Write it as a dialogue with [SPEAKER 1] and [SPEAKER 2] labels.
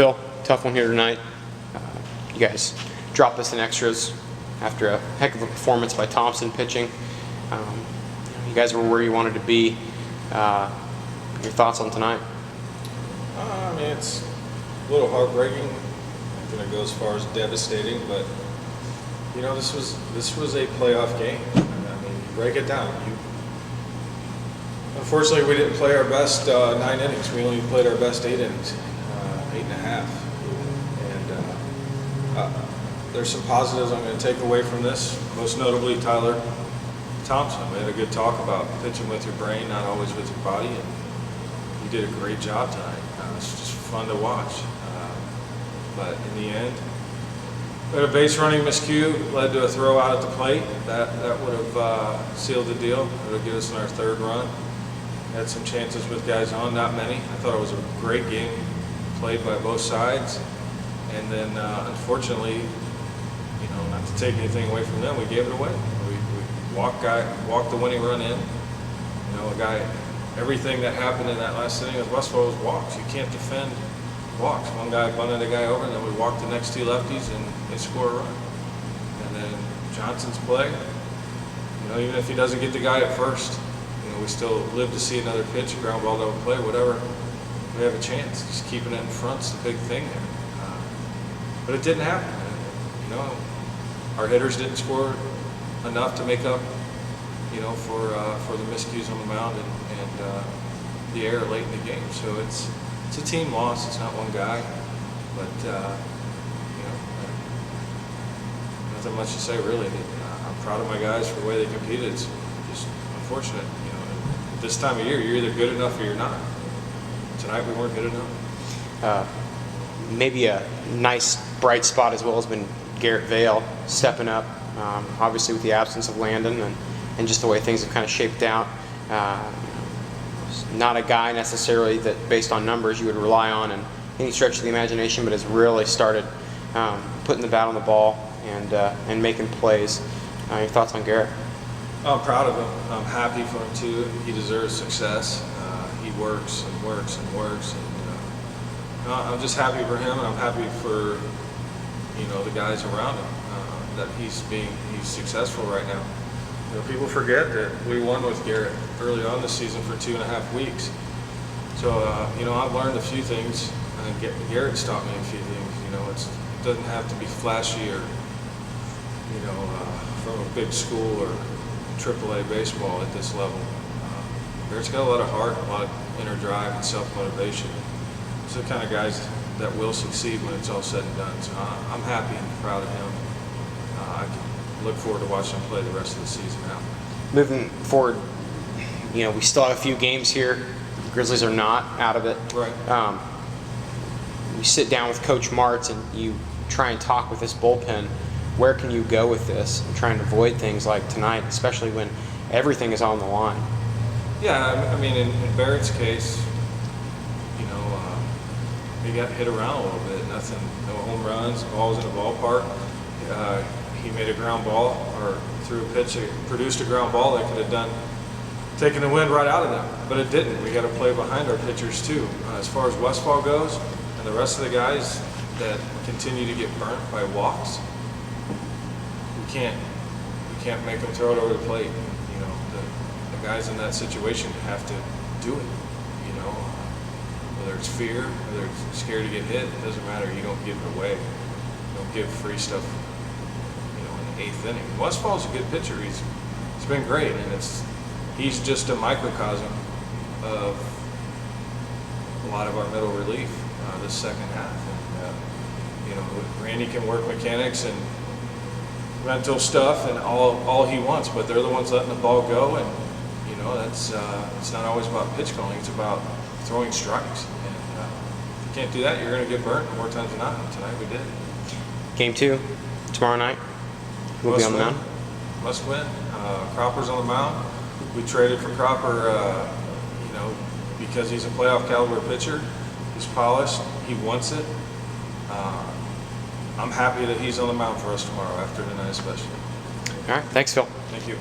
[SPEAKER 1] Phil, tough one here tonight. You guys dropped us in extras after a heck of a performance by Thompson pitching. You guys were where you wanted to be. Your thoughts on tonight?
[SPEAKER 2] I mean, it's a little heartbreaking. I'm going to go as far as devastating, but you know, this was a playoff game. I mean, you break it down. Unfortunately, we didn't play our best 9 innings. We only played our best 8 innings, 8.5. And there's some positives I'm going to take away from this. Most notably, Tyler Thompson. We had a good talk about pitching with your brain, not always with your body, and you did a great job tonight. It's just fun to watch. But in the end, we had a base running miscue, led to a throw out at the plate. That would have sealed the deal. It would have given us our 3rd run. Had some chances with guys on, not many. I thought it was a great game played by both sides. And then, unfortunately, you know, not to take anything away from them, we gave it away. We walked the winning run in. You know, everything that happened in that last inning with Westfall was walks. You can't defend walks. One guy bunted a guy over, and then we walked the next 2 lefties, and they score a run. And then Johnson's play, you know, even if he doesn't get the guy at first, you know, we still live to see another pitch, ground ball, double play, whatever. We have a chance. Just keeping it in front's the big thing there. But it didn't happen. You know, our hitters didn't score enough to make up, you know, for the miscues on the mound and the error late in the game. So it's a team loss. It's not one guy, but you know, nothing much to say really. I'm proud of my guys for the way they competed. It's just unfortunate, you know. This time of year, you're either good enough or you're not. Tonight we weren't good enough.
[SPEAKER 1] Maybe a nice bright spot as well has been Garrett Vail stepping up, obviously with the absence of Landon and just the way things have kind of shaped out. Not a guy necessarily that, based on numbers, you would rely on in any stretch of the imagination, but has really started putting the bat on the ball and making plays. Your thoughts on Garrett?
[SPEAKER 2] I'm proud of him. I'm happy for him too. He deserves success. He works and works and works. And, I'm just happy for him, and I'm happy for, you know, the guys around him that he's successful right now. You know, people forget that we won with Garrett early on this season for 2.5 weeks. So, you know, I've learned a few things. Garrett's taught me a few things. You know, it doesn't have to be flashy or, you know, from a big school or AAA baseball at this level. Garrett's got a lot of heart, a lot of inner drive and self-motivation. He's the kind of guys that will succeed when it's all said and done. So I'm happy and proud of him. I can look forward to watching him play the rest of the season out.
[SPEAKER 1] Moving forward, you know, we still have a few games here. The Grizzlies are not out of it.
[SPEAKER 2] Right.
[SPEAKER 1] You sit down with Coach Martz and you try and talk with this bullpen. Where can you go with this and try and avoid things like tonight, especially when everything is on the line?
[SPEAKER 2] Yeah, I mean, in Barrett's case, you know, he got hit around a little bit. Nothing, no home runs, balls in the ballpark. He made a ground ball, or threw a pitch, produced a ground ball that could have taken the wind right out of them, but it didn't. We got to play behind our pitchers too. As far as Westfall goes, and the rest of the guys that continue to get burnt by walks, we can't make them throw it over the plate. You know, the guys in that situation have to do it. You know, whether it's fear, whether it's scared to get hit, it doesn't matter. You don't give it away. You don't give free stuff. You know, in the 8th inning. Westfall's a good pitcher. He's been great, and he's just a microcosm of a lot of our middle relief this second half. And you know, Randy can work mechanics and mental stuff and all he wants, but they're the ones letting the ball go, and you know, that's it's not always about pitch calling, it's about throwing strikes. And if you can't do that, you're going to get burnt more times than not, and tonight we did.
[SPEAKER 1] Game 2 tomorrow night. We'll be on the mound.
[SPEAKER 2] Must win. Cropper's on the mound. We traded for Cropper, you know, because he's a playoff caliber pitcher. He's polished. He wants it. I'm happy that he's on the mound for us tomorrow, after tonight especially.
[SPEAKER 1] All right. Thanks, Phil.
[SPEAKER 2] Thank you.